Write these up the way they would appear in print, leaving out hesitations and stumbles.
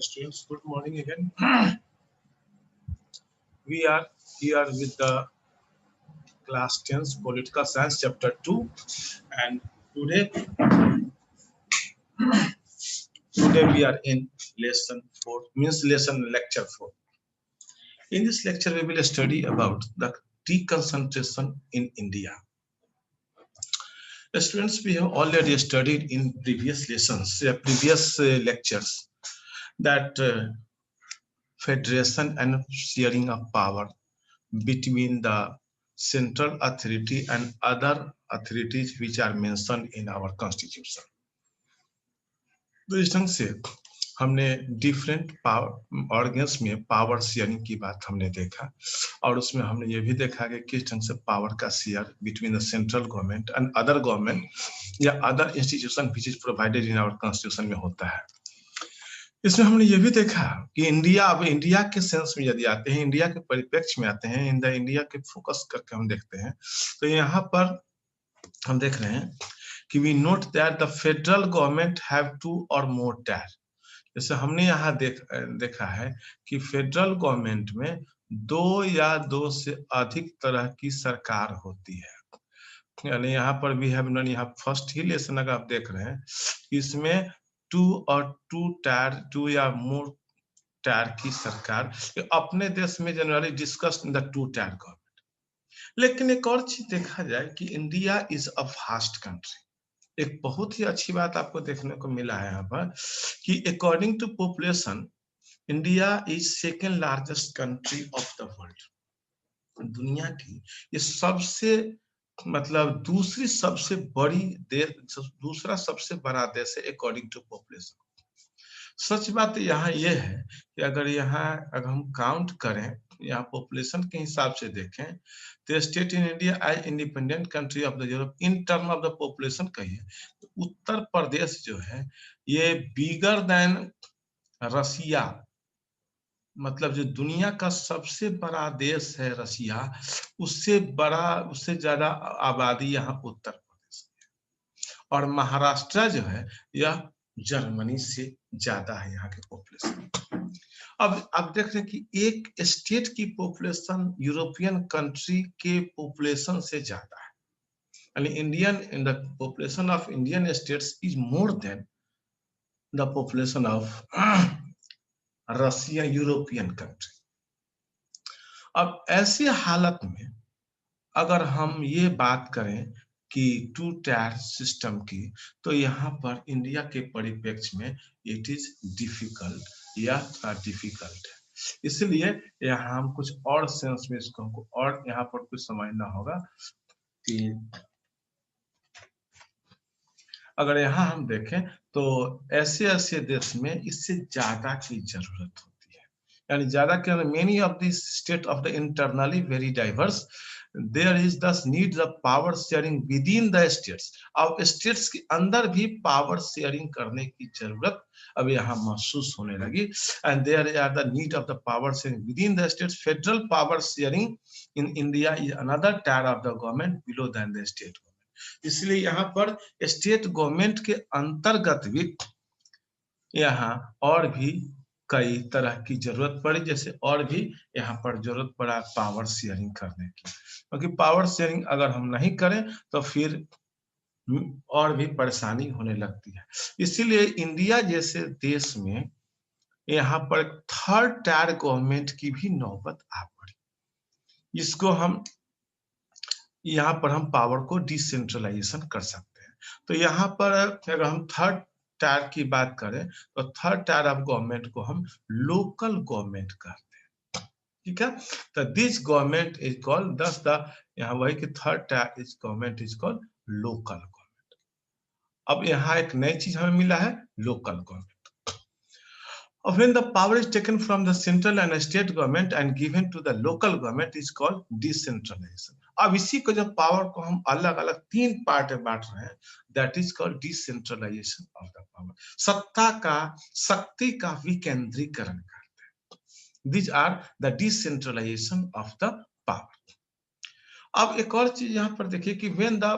Students, good morning again. We are here with the class 10 political science chapter 2, and today we are in lesson 4, means lesson lecture 4. In this lecture we will study about the deconcentration in India. Students, we have already studied in previous lessons, previous lectures, that federation and sharing of power between the central authority and other authorities which are mentioned in our constitution. तो इस ढंग से हमने different power organs में power sharing की बात हमने देखा, और उसमें हमने ये भी देखा कि किस ढंग से पावर का share between the central government and other government या other institution which is provided in our constitution में होता है। इसमें हमने ये भी देखा कि इंडिया के सेंस में यदि आते हैं, इंडिया के परिप्रेक्ष्य में आते हैं, इंडिया के फोकस करके हम देखते हैं, तो यहाँ पर हम देख रहे हैं कि we note that the federal government have 2 or more tier। जैसे हमने यहाँ देखा है कि फेडरल गवर्नमेंट में 2 या 2 से अधिक तरह की सरकार होती है। यानी यहाँ पर भी है, यहाँ फर्स्ट ही लेसन अगर आप देख रहे हैं, इसमें 2 or 2 या मोर टायर की सरकार अपने देश में generally discuss in the 2 tyre government. लेकिन एक और चीज देखा जाए कि India is a vast country. एक बहुत ही अच्छी बात आपको देखने को मिला है यहाँ पर कि according to population India is second largest country of the world. दुनिया की ये सबसे मतलब दूसरी सबसे बड़ी देश, दूसरा सबसे बड़ा देश है अकॉर्डिंग टू पॉपुलेशन। सच बात यहाँ ये है कि अगर हम काउंट करें, यहाँ पॉपुलेशन के हिसाब से देखें, तो state in India as independent country of the Europe in term of the population कहिए तो उत्तर प्रदेश जो है ये बिगर देन रसिया, मतलब जो दुनिया का सबसे बड़ा देश है रसिया, उससे ज्यादा आबादी यहाँ उत्तर प्रदेश में। और महाराष्ट्र जो है यह जर्मनी से ज्यादा है यहाँ के पॉपुलेशन। अब आप देख रहे हैं कि एक स्टेट की पॉपुलेशन यूरोपियन कंट्री के पॉपुलेशन से ज्यादा है, यानी the population of Indian states is more than the population of Russia European country. अब ऐसी हालत में अगर हम ये बात करें कि 2 टायर सिस्टम की, तो यहाँ पर इंडिया के परिप्रेक्ष्य में इट इज डिफिकल्ट या डिफिकल्ट है। इसलिए यहाँ हम कुछ और सेंस में इसको हमको और यहाँ पर कुछ समझना होगा कि अगर यहाँ हम देखें तो ऐसे देश में इससे ज्यादा की जरूरत होती है, यानी ज्यादा के many of the state of the internally very diverse, there is thus need the power sharing within the states। अब स्टेट्स के अंदर भी पावर शेयरिंग करने की जरूरत अब यहाँ महसूस होने लगी। and there are the need of the power sharing within the states। federal power sharing in India is another tier of the government below than the state government। इसलिए यहाँ पर स्टेट गवर्नमेंट के अंतर्गत भी यहाँ और भी कई तरह की जरूरत पड़ी, जैसे और भी यहाँ पर जरूरत पड़ा पावर शेयरिंग करने की, क्योंकि पावर शेयरिंग अगर हम नहीं करें तो फिर और भी परेशानी होने लगती है। इसीलिए इंडिया जैसे देश में यहाँ पर 3rd टायर गवर्नमेंट की भी नौबत आ पड़ी। इसको हम यहाँ पर हम पावर को डिसेंट्रलाइजेशन कर सकते हैं। तो यहाँ पर अगर हम 3rd टायर की बात करें तो 3rd टायर ऑफ गवर्नमेंट को हम लोकल गवर्नमेंट कहते हैं, ठीक है। तो दिस गवर्नमेंट इज कॉल्ड दस द यहाँ वही कि 3rd tyre is government is called local government. अब यहाँ एक नई चीज हमें मिला है local government. When the power is taken from the central and state government and given to the local government is called decentralization। अब इसी को जब पावर को हम अलग अलग 3 पार्ट में बांट रहे हैं, that is called decentralization of the power। शक्ति का विकेंद्रीकरण करते हैं। These are the decentralization of the power। अब एक और चीज यहाँ पर देखिए कि when the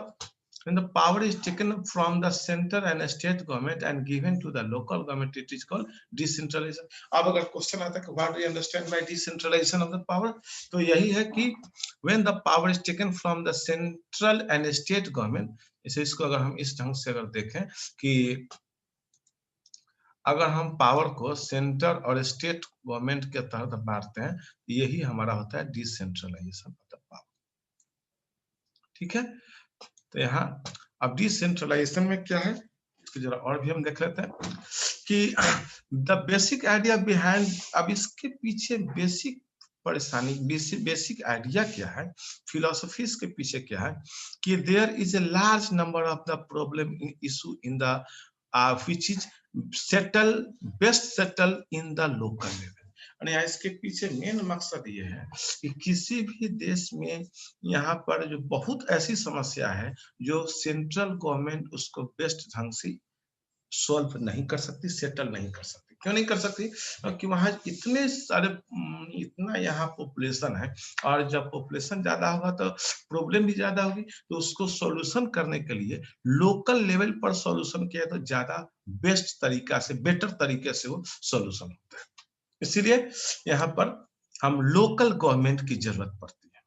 when the power is taken from the center and state government and given to the local government, it is called decentralization. अब अगर क्वेश्चन आता है कि what do you understand by decentralization of the power, तो यही है कि when the power is taken from the central and state government, इसे इसको अगर हम इस ढंग से अगर देखें कि अगर हम पावर को सेंटर और स्टेट गवर्नमेंट के तहत बांटते हैं, यही हमारा होता है डिसेंट्रलाइजेशन ऑफ द पावर। ठीक है, तो यहाँ अब डिसेंट्रलाइजेशन में क्या है, इसको जरा और भी हम देख लेते हैं कि द बेसिक आइडिया बिहाइंड, अब इसके पीछे बेसिक परेशानी, बेसिक आइडिया क्या है, फिलोसफी के पीछे क्या है कि there is a large number of the problem in issue in the which is settle best settle in the local level. और इसके पीछे मेन मकसद ये है कि किसी भी देश में यहाँ पर जो बहुत ऐसी समस्या है जो सेंट्रल गवर्नमेंट उसको बेस्ट ढंग से सॉल्व नहीं कर सकती, सेटल नहीं कर सकती। क्यों नहीं कर सकती? क्योंकि वहां इतने सारे इतना यहाँ पॉपुलेशन है, और जब पॉपुलेशन ज्यादा होगा तो प्रॉब्लम भी ज्यादा होगी, तो उसको सॉल्यूशन करने के लिए लोकल लेवल पर सॉल्यूशन किया तो ज्यादा बेस्ट तरीका से, बेटर तरीके से वो सॉल्यूशन होता है। इसीलिए यहाँ पर हम लोकल गवर्नमेंट की जरूरत पड़ती है।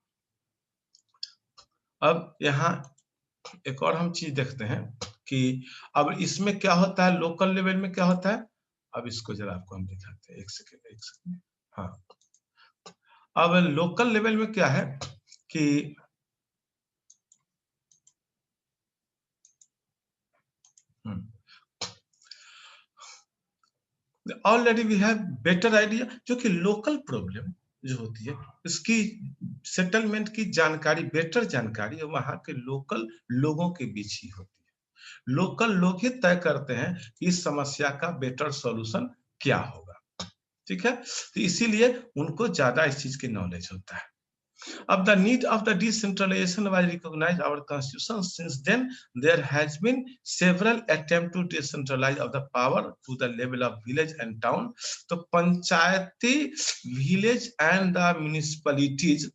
अब यहाँ एक और हम चीज देखते हैं कि अब इसमें क्या होता है, लोकल लेवल में क्या होता है, अब इसको जरा आपको हम दिखाते हैं, एक सेकेंड। हाँ, अब लोकल लेवल में क्या है कि already we have better idea, जो कि लोकल प्रॉब्लम जो होती है इसकी सेटलमेंट की जानकारी, बेटर जानकारी वहां के लोकल लोगों के बीच ही होती है। लोकल लोग ही तय करते हैं कि इस समस्या का बेटर सॉल्यूशन क्या होगा। ठीक है, तो इसीलिए उनको ज्यादा इस चीज की नॉलेज होता है। Of the need of the decentralization was recognized our constitution. Since then, there has been several attempts to decentralize of the power to the level of village and town. तो पंचायती village and the municipalities,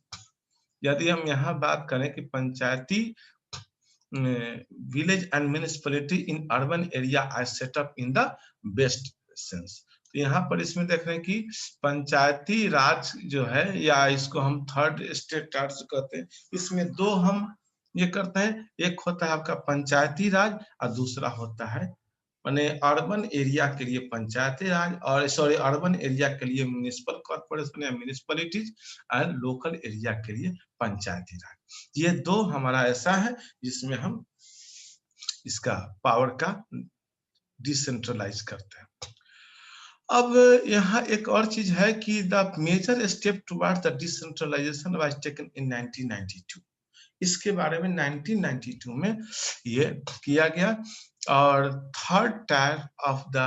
यदि हम यहाँ बात करें कि पंचायती village and municipality in urban area are set up in the best sense. तो यहाँ पर इसमें देख रहे हैं कि पंचायती राज जो है, या इसको हम थर्ड स्टेट राज कहते हैं, इसमें दो हम ये करते हैं, एक होता है आपका पंचायती राज और दूसरा होता है माने अर्बन एरिया के लिए पंचायती राज, और सॉरी अर्बन एरिया के लिए म्युनिसिपल कॉर्पोरेशन या म्युनिसिपलिटीज, और लोकल एरिया के लिए पंचायती राज। ये दो हमारा ऐसा है जिसमें हम इसका पावर का डिसेंट्रलाइज करते हैं। अब यहाँ एक और चीज है कि the major step towards the decentralization was taken in 1992। इसके बारे में 1992 में ये किया गया, और third tier of the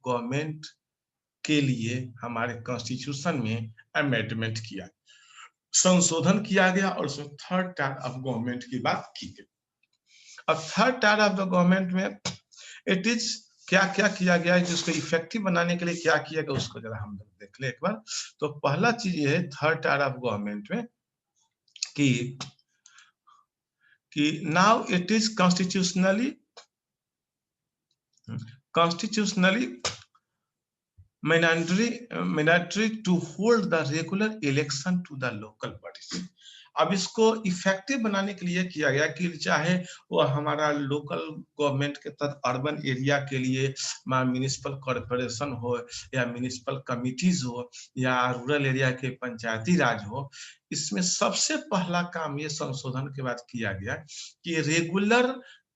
government के लिए हमारे कॉन्स्टिट्यूशन में अमेंडमेंट किया, संशोधन किया गया, और उसमें थर्ड टायर ऑफ गवर्नमेंट की बात की गई। अब third tier of the government में इट इज क्या क्या किया गया है, जिसको इफेक्टिव बनाने के लिए क्या किया गया उसको जरा हम देख ले एक बार। तो पहला चीज ये है थर्ड टायर ऑफ गवर्नमेंट में कि now it is constitutionally mandatory to hold the regular election to the local bodies। अब इसको इफेक्टिव बनाने के लिए किया गया कि चाहे वो हमारा लोकल गवर्नमेंट के तहत अर्बन एरिया के लिए म्युनिसिपल कॉर्पोरेशन हो, या म्युनिसिपल कमिटीज हो, या रूरल एरिया के पंचायती राज हो, इसमें सबसे पहला काम ये संशोधन के बाद किया गया कि रेगुलर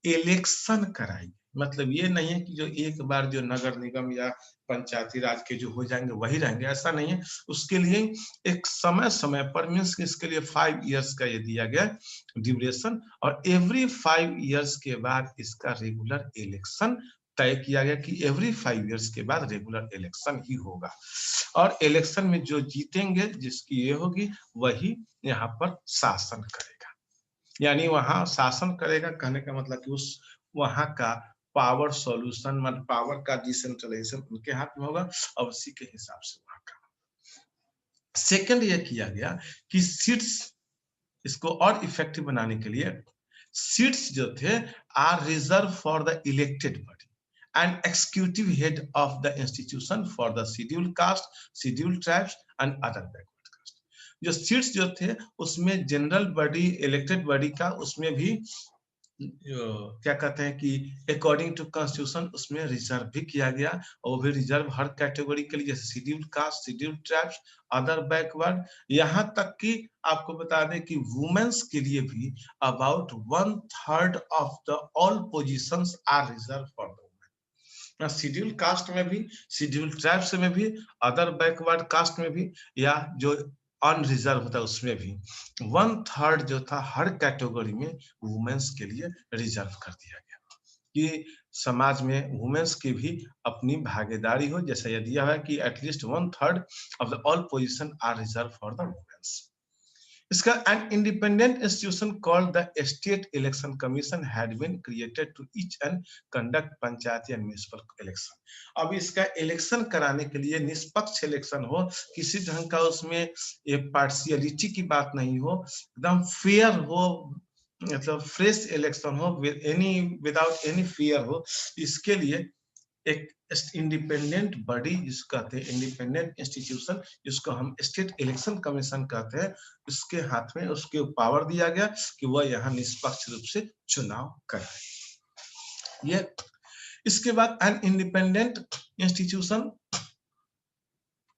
इलेक्शन कराई। मतलब ये नहीं है कि जो एक बार जो नगर निगम या पंचायती राज के जो हो जाएंगे वही रहेंगे, ऐसा नहीं है। उसके लिए एक समय समय पर मीन्स इसके लिए 5 इयर्स का ये दिया गया ड्यूरेशन, और एवरी 5 इयर्स के बाद इसका रेगुलर इलेक्शन तय किया गया कि एवरी 5 इयर्स के बाद रेगुलर इलेक्शन ही होगा, और इलेक्शन में जो जीतेंगे, जिसकी ये होगी, वही यहाँ पर शासन करेगा। यानी वहां शासन करेगा कहने का मतलब कि उस वहां का पावर सॉल्यूशन, मतलब पावर का डिसेंट्रलाइजेशन उनके हाथ में होगा, और उसी के हिसाब से वहां का। सेकंड ये किया गया कि सीट्स, इसको और इफेक्टिव बनाने के लिए सीट्स जो थे are reserve for the elected body and executive head of the institution for the scheduled caste, scheduled tribes and other backward caste. जो सीट्स जो थे उसमें जनरल बॉडी, इलेक्टेड बॉडी का उसमें भी क्या कहते हैं कि अकॉर्डिंग टू कॉन्स्टिट्यूशन उसमें रिजर्व भी किया गया, और वो भी रिजर्व हर कैटेगरी के लिए, जैसे scheduled caste, scheduled tribes, other backward, यहाँ तक कि आपको बता दें कि वुमेन्स के लिए भी about 1/3 of the all positions are reserve for the schedule caste में भी, शेड्यूल ट्राइब्स में भी, अदर बैकवर्ड कास्ट में भी, या जो अनरिजर्व होता है उसमें भी 1/3 जो था हर कैटेगरी में वुमेन्स के लिए रिजर्व कर दिया गया कि समाज में वुमेन्स की भी अपनी भागीदारी हो, जैसा यह दिया है कि at least 1/3 of the all position are reserve for the womens. इसका an independent institution called the State Election Commission had been created to each and conduct Panchayati and municipal election। अब इसका इलेक्शन कराने के लिए निष्पक्ष इलेक्शन हो, किसी ढंग का उसमें एक पार्शियलिटी की बात नहीं हो, एकदम फेयर हो, मतलब फ्रेश इलेक्शन हो, विदाउट एनी फियर हो, इसके लिए एक इंडिपेंडेंट बॉडी जिसको कहते हैं इंडिपेंडेंट इंस्टीट्यूशन, जिसको हम स्टेट इलेक्शन कमीशन कहते हैं, उसके हाथ में उसके पावर दिया गया कि वह यहाँ निष्पक्ष रूप से चुनाव कराए। ये इसके बाद an independent institution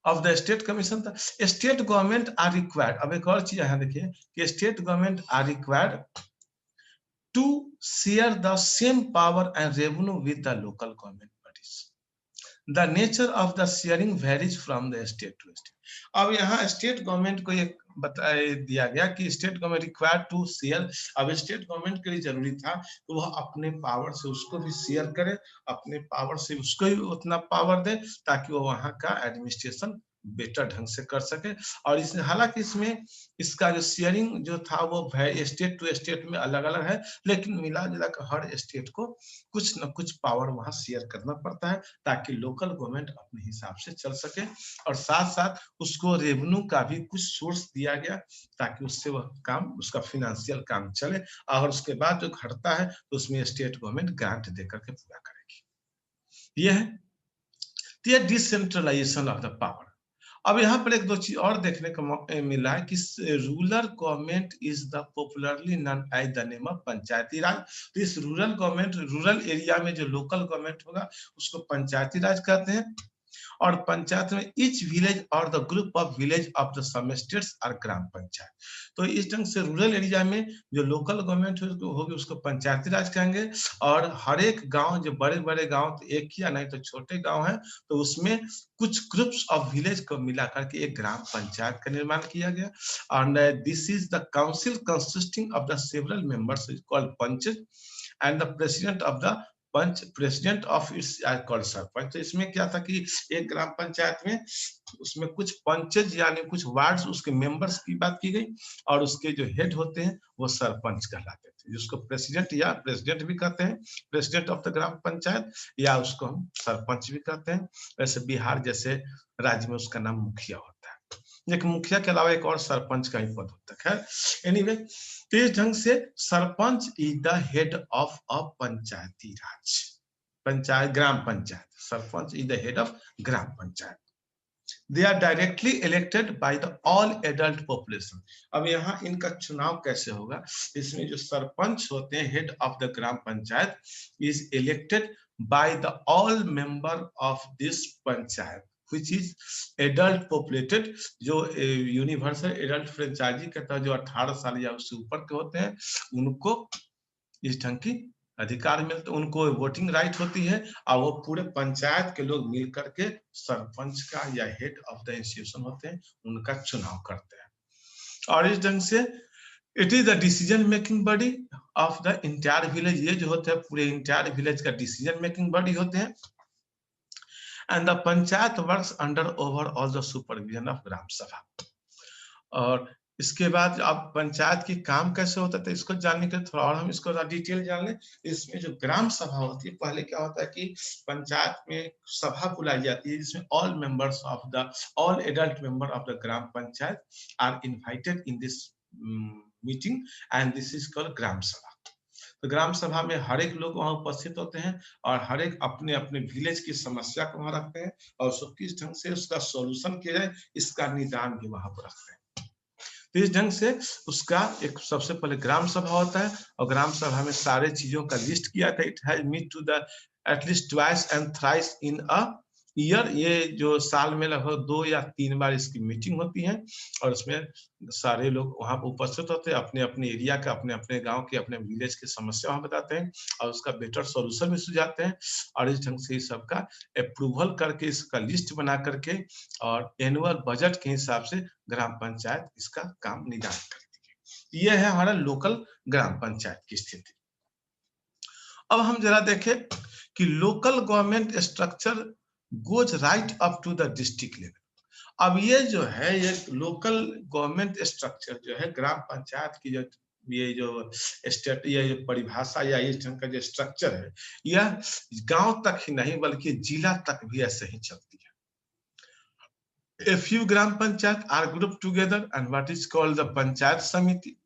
of the state commission था। स्टेट गवर्नमेंट आर रिक्वायर्ड, अब एक और चीज यहाँ देखिए कि state government are required to share the same power and revenue with the local government. The nature of the sharing varies from the state to state। अब यहाँ स्टेट गवर्नमेंट को एक बता दिया गया कि state government required to share. अब state government के लिए जरूरी था कि वह अपने पावर से उसको भी शेयर करे, अपने पावर से उसको भी उतना पावर दे ताकि वो वहाँ का एडमिनिस्ट्रेशन बेटर ढंग से कर सके। और इस हालांकि इसमें इसका जो शेयरिंग जो था वो स्टेट टू स्टेट में अलग अलग है, लेकिन मिला जुला कर हर स्टेट को कुछ न कुछ पावर वहां शेयर करना पड़ता है ताकि लोकल गवर्नमेंट अपने हिसाब से चल सके, और साथ साथ उसको रेवेन्यू का भी कुछ सोर्स दिया गया ताकि उससे वह काम, उसका फाइनेंशियल काम चले, और उसके बाद जो घटता है तो उसमें स्टेट गवर्नमेंट ग्रांट देकर के पूरा करेगी। यह है डिसेंट्रलाइजेशन ऑफ द पावर। अब यहाँ पर एक दो चीज और देखने को मिला है कि rural government is the popularly known as the name of Panchayati Raj. तो इस रूरल गवर्नमेंट, रूरल एरिया में जो लोकल गवर्नमेंट होगा उसको पंचायती राज कहते हैं। और पंचायत में ईच विलेज और the group of village of the some states are Gram Panchayat. तो इस ढंग से रूरल एरिया में जो लोकल गवर्नमेंट होगी उसको पंचायती राज कहेंगे, और हर एक गांव, जो बड़े बड़े गांव तो एक ही या नहीं तो छोटे गांव हैं, तो उसमें कुछ ग्रुप्स ऑफ विलेज को मिलाकर के एक ग्राम पंचायत का निर्माण किया गया। And this is the council consisting of the several members is called panch, and the president of the panch, president of it's called sarpanch. तो इसमें क्या था कि एक ग्राम पंचायत में उसमें कुछ पंचेज यानी कुछ वार्ड्स, उसके मेंबर्स की बात की गई, और उसके जो हेड होते हैं वो सरपंच कहलाते थे, जिसको प्रेसिडेंट या प्रेसिडेंट भी कहते हैं, president of the Gram panchayat, या उसको हम सरपंच भी कहते हैं। वैसे बिहार जैसे राज्य में उसका नाम मुखिया होता है, लेकिन मुखिया के अलावा एक और सरपंच का ही पद होता है। एनीवे, तो इस ढंग से sarpanch is the head of a panchayati raj, panchayat, gram panchayat. Sarpanch is the head of gram panchayat. They are directly elected by the all adult population. अब यहाँ इनका चुनाव कैसे होगा? इसमें जो सरपंच होते हैं, head of the Gram panchayat, is elected by the all member of this panchayat which is adult populated, जो यूनिवर्सल एडल्ट फ्रेंचाइजी कहता है, जो 18 साल या उससे ऊपर के होते हैं, उनको इस ढंग की अधिकार मिलते, उनको वोटिंग राइट होती है, और वो पूरे पंचायत के लोग मिल करके सरपंच का या हेड ऑफ द इंस्टीट्यूशन होते हैं उनका चुनाव करते हैं। और इस ढंग से it is the decision making body of the entire village. ये जो होते हैं पूरे इंटायर विलेज का डिसीजन मेकिंग बॉडी होते हैं। And the panchayat works under overall the supervision of Gram Sabha. और इसके बाद अब पंचायत की काम कैसे होता था, इसको जानने के लिए थोड़ा और हम इसको डिटेल जान लें। इसमें जो ग्राम सभा होती है, पहले क्या होता है कि पंचायत में सभा बुलाई जाती है जिसमें all members of the, all adult member of the Gram Panchayat are invited in this meeting, and this is called Gram Sabha. तो ग्राम सभा में हर एक लोग वहां उपस्थित होते हैं और हर एक अपने अपने विलेज की समस्या को वहां रखते हैं और उसको किस ढंग से उसका सॉल्यूशन किया जाए इसका निदान भी वहां पर रखते हैं। तो इस ढंग से उसका एक सबसे पहले ग्राम सभा होता है और ग्राम सभा में सारे चीजों का लिस्ट किया था। It has meet to the at least twice and thrice in a year, ये जो साल में लगभग 2 या 3 बार इसकी मीटिंग होती है और उसमें सारे लोग वहां पर उपस्थित होते हैं, अपने अपने एरिया का, अपने अपने गांव के, अपने विलेज की समस्या वहां बताते हैं और उसका बेटर सॉल्यूशन भी सुझाते हैं और इस ढंग से इस सबका अप्रूवल करके इसका लिस्ट बना करके और एनुअल बजट के हिसाब से ग्राम पंचायत इसका काम निदान करती है। यह है हमारा लोकल ग्राम पंचायत की स्थिति। अब हम जरा देखें कि local government structure goes right up to the district level. अब ये जो है ये लोकल गवर्नमेंट स्ट्रक्चर जो है ग्राम पंचायत की जो ये जो स्टेट ये जो परिभाषा या इस ढंग का जो स्ट्रक्चर है यह गांव तक ही नहीं बल्कि जिला तक भी ऐसे ही चलती है। A few gram panchayat are grouped together and what is called the panchayat समिति।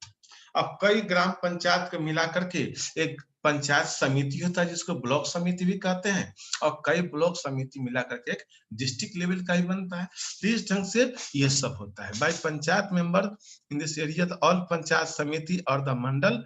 अब कई ग्राम पंचायत को मिला करके एक पंचायत समिति होता है जिसको ब्लॉक समिति भी कहते हैं और कई ब्लॉक समिति मिला करके एक डिस्ट्रिक्ट लेवल का ही बनता है। तो इस ढंग से ये सब होता है। By panchayat member in this area all panchayat samiti और the mandal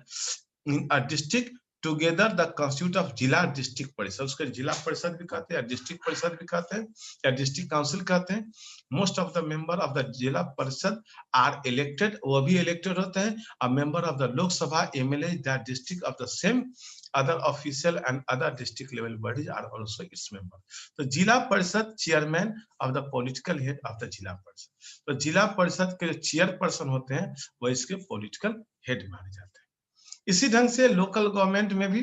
in a district together the constitute of zila district parishad, उसको जिला परिषद भी कहते हैं, डिस्ट्रिक्ट परिषद भी कहते हैं या डिस्ट्रिक्ट काउंसिल कहते हैं। Most of the member of the zila परिषद आर इलेक्टेड, वो भी इलेक्टेड होते हैं। A member of the Lok Sabha MLA the district of the same other official and other district level bodies are also its member. तो zila parishad chairman of the political head of the zila parishad, तो जिला परिषद के जो chairperson होते हैं वो इसके पॉलिटिकल हेड माने जाते हैं। इसी ढंग से लोकल गवर्नमेंट में भी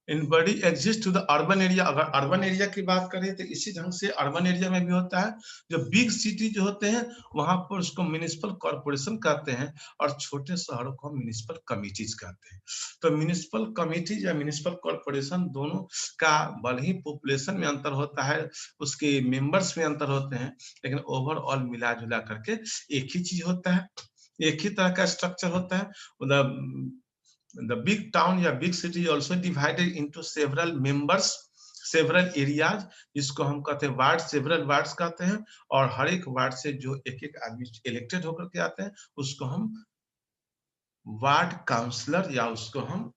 in body exist to the urban area. अगर अर्बन एरिया की बात करें तो इसी ढंग से अर्बन एरिया में भी होता है। जो बिग सिटी जो होते हैं वहां पर उसको म्युनिसिपल कॉर्पोरेशन कहते हैं और छोटे शहरों को म्युनिसिपल कमिटीज कहते हैं। तो म्युनिसिपल कमिटीज या म्युनिसिपल कॉर्पोरेशन दोनों का भले ही पॉपुलेशन में अंतर होता है, उसके मेंबर्स में अंतर होते हैं, लेकिन ओवरऑल मिला जुला करके एक ही चीज होता है, एक ही तरह का स्ट्रक्चर होता है। The big town या big city also divided into several members, several areas, जिसको हम कहते हैं वार्ड, सेवरल वार्ड्स कहते हैं और हर एक वार्ड से जो एक एक आदमी इलेक्टेड होकर के आते हैं उसको हम वार्ड काउंसलर या उसको हम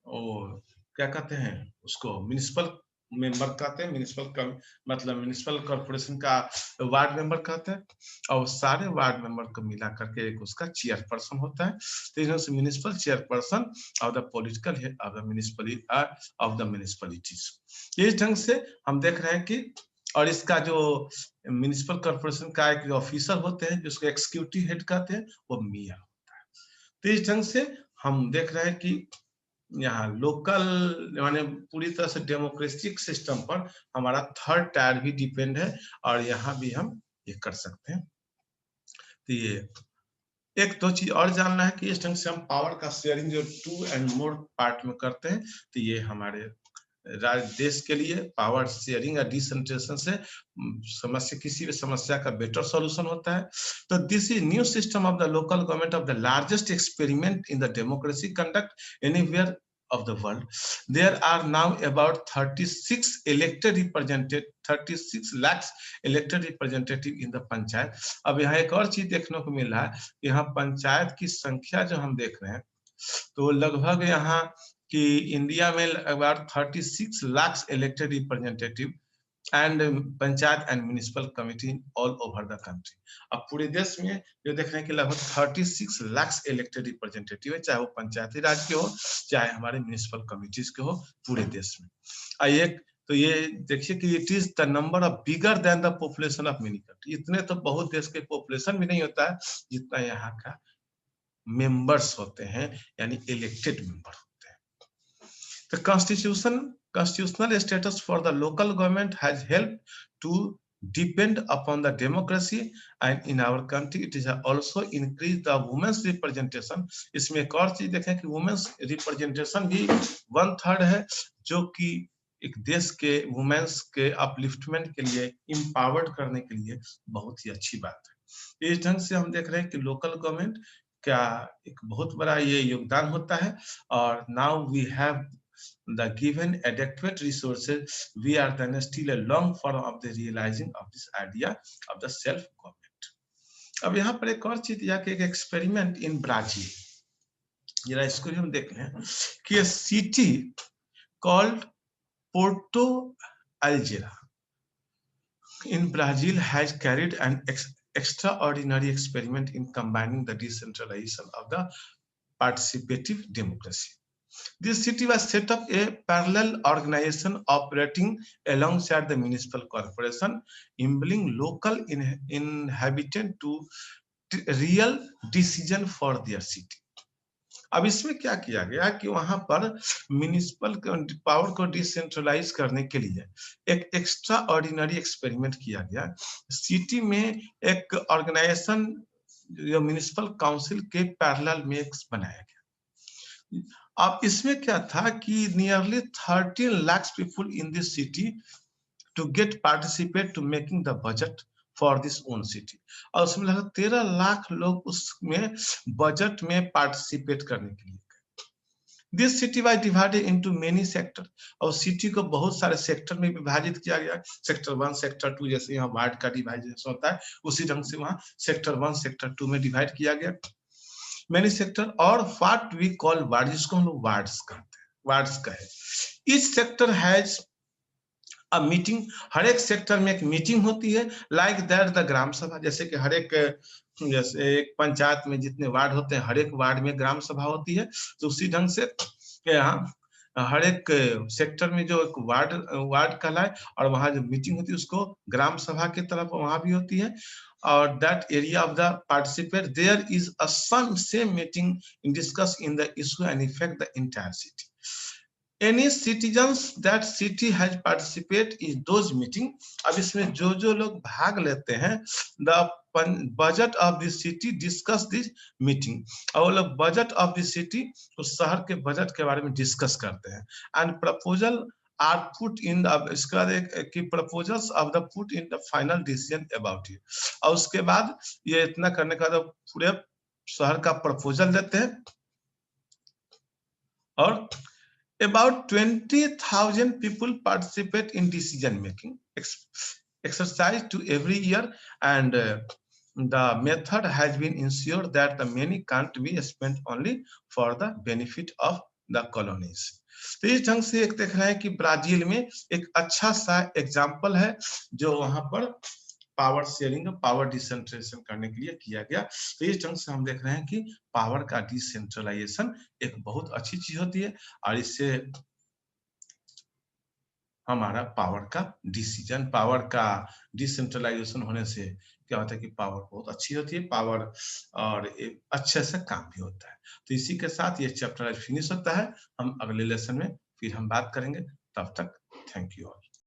क्या कहते हैं, उसको म्युनिसिपल मेंबर कहते हैं। म्युनिसिपल मतलब म्युनिसिपल कॉर्पोरेशन का वार्ड मेंबर कहते हैं और सारे वार्ड मेंबर को मिला करके एक उसका चेयरपर्सन होता है। तो इसमें से municipal chairperson of the political head of the municipalities. इस ढंग से हम देख रहे हैं कि और इसका जो म्युनिसिपल कॉर्पोरेशन का एक ऑफिसर होते हैं जिसको एक्सिक्यूटिव हेड कहते हैं वो मेयर होता है। तो इस ढंग से हम देख रहे हैं कि यहाँ लोकल माने पूरी तरह से डेमोक्रेटिक सिस्टम पर हमारा थर्ड टायर भी डिपेंड है और यहाँ भी हम ये कर सकते हैं। तो ये एक दो चीज और जानना है कि इस ढंग से हम पावर का शेयरिंग जो 2 एंड मोर पार्ट में करते हैं तो ये हमारे देश के लिए पावर शेयरिंग या डिसेंट्रलाइजेशन से समस्या किसी भी समस्या का बेटर सॉल्यूशन होता है। तो this is new system of the local government of the largest experiment in the democracy conduct anywhere of the world. There are now about 36 lakhs elected representative in the panchayat. अब यहाँ एक और चीज देखने को मिल रहा है, यहाँ पंचायत की संख्या जो हम देख रहे हैं तो लगभग यहाँ कि इंडिया में about 36 lakhs elected representative and panchayat and municipal committee all over the country. अब पूरे देश में जो देख रहे हैं कि लगभग 36 लाख इलेक्टेड रिप्रेजेंटेटिव है, चाहे वो पंचायती राज के हो चाहे हमारे म्युनिसिपल कमिटीज के हो पूरे देश में। एक तो ये देखिए कि it is the number of bigger than the population of many country. इतने तो बहुत देश के पॉपुलेशन भी नहीं होता है जितना यहाँ का मेंबर्स होते हैं यानी इलेक्टेड मेंबर होते हैं। तो constitutional status for the local government has helped to depend upon the democracy and in our country it is also increased the women's representation। इसमें एक और चीज देखें कि women's representation भी 1/3 है जो कि एक देश के वुमेन्स के अपलिफ्टमेंट के लिए इम्पावर्ड करने के लिए बहुत ही अच्छी बात है। इस ढंग से हम देख रहे हैं कि लोकल गवर्नमेंट क्या एक बहुत बड़ा ये योगदान होता है। और now we have the given adequate resources, we are then still a long form of the realizing of this idea of the self government. अब यहाँ पर एक और चीज दिया कि एक एक्सपेरिमेंट इन ब्राजील, जरा इसको हम देख लें कि city called Porto Alegre in Brazil has carried an extraordinary experiment in combining the decentralization of the participative democracy. This city was set up a parallel organization operating alongside the municipal corporation, enabling local inhabitants to real decision for their city. अब इसमें क्या किया गया कि वहां पर municipal power को decentralise करने के लिए एक एक्स्ट्रा ऑर्डिनरी एक्सपेरिमेंट किया गया। सिटी में एक ऑर्गेनाइजेशन जो म्युनिसिपल काउंसिल के पैरेलल में एक बनाया गया। अब इसमें क्या था कि nearly 13 lakh people in this city to get participate to making the budget for this own city, और उसमें लगभग 13 लाख लोग उसमें बजट में पार्टिसिपेट करने के लिए। This city was divided into many sector, और सिटी को बहुत सारे सेक्टर में विभाजित किया गया। सेक्टर 1 सेक्टर 2, जैसे यहाँ वार्ड का डिवाइडेशन होता है उसी ढंग से वहां सेक्टर 1 सेक्टर 2 में डिवाइड किया गया मेनी सेक्टर, और व्हाट वी कॉल वार्ड, जिसको हम लोग वार्ड्स कहते हैं, वार्ड्स का है। ईच सेक्टर हैज अब मीटिंग, हर एक सेक्टर में एक मीटिंग होती है, लाइक दैट द ग्राम सभा, जैसे कि हर एक जैसे एक पंचायत में जितने वार्ड होते हैं हर एक वार्ड में ग्राम सभा होती है, तो उसी ढंग से यहाँ हर एक सेक्टर में जो एक वार्ड कहलाए और वहां जो मीटिंग होती है उसको ग्राम सभा की तरफ वहां भी होती है। और that area of the participate there is a same meeting in discuss in the issue and effect the entire city. Any citizens that city has participate in those meeting, अब इसमें जो लोग भाग लेते हैं the budget of the city discuss this meeting, और वो लोग बजट ऑफ द सिटी उस शहर के बजट के बारे में डिस्कस करते हैं। And proposal are put in the, इसके बाद कि proposals of the put in the final decision about it, और उसके बाद ये इतना करने का बाद पूरे शहर का प्रपोजल देते हैं। और about 20,000 people participate in decision making exercise to every year, and the method has been ensured that the money can't be spent only for the benefit of the colonies। तो इस ढंग से एक देख रहे हैं कि ब्राजील में एक अच्छा सा एग्जाम्पल है जो वहां पर पावर शेयरिंग, पावर डिसेंट्रलाइजेशन करने के लिए किया गया। तो इस ढंग से हम देख रहे हैं कि पावर का डिसेंट्रलाइजेशन एक बहुत अच्छी चीज होती है, और इससे हमारा पावर का डिसीजन, पावर का डिसेंट्रलाइजेशन होने से क्या होता है कि पावर बहुत अच्छी होती है, पावर और एक अच्छे से काम भी होता है। तो इसी के साथ ये चैप्टर आज फिनिश होता है। हम अगले लेसन में फिर हम बात करेंगे, तब तक थैंक यू ऑल।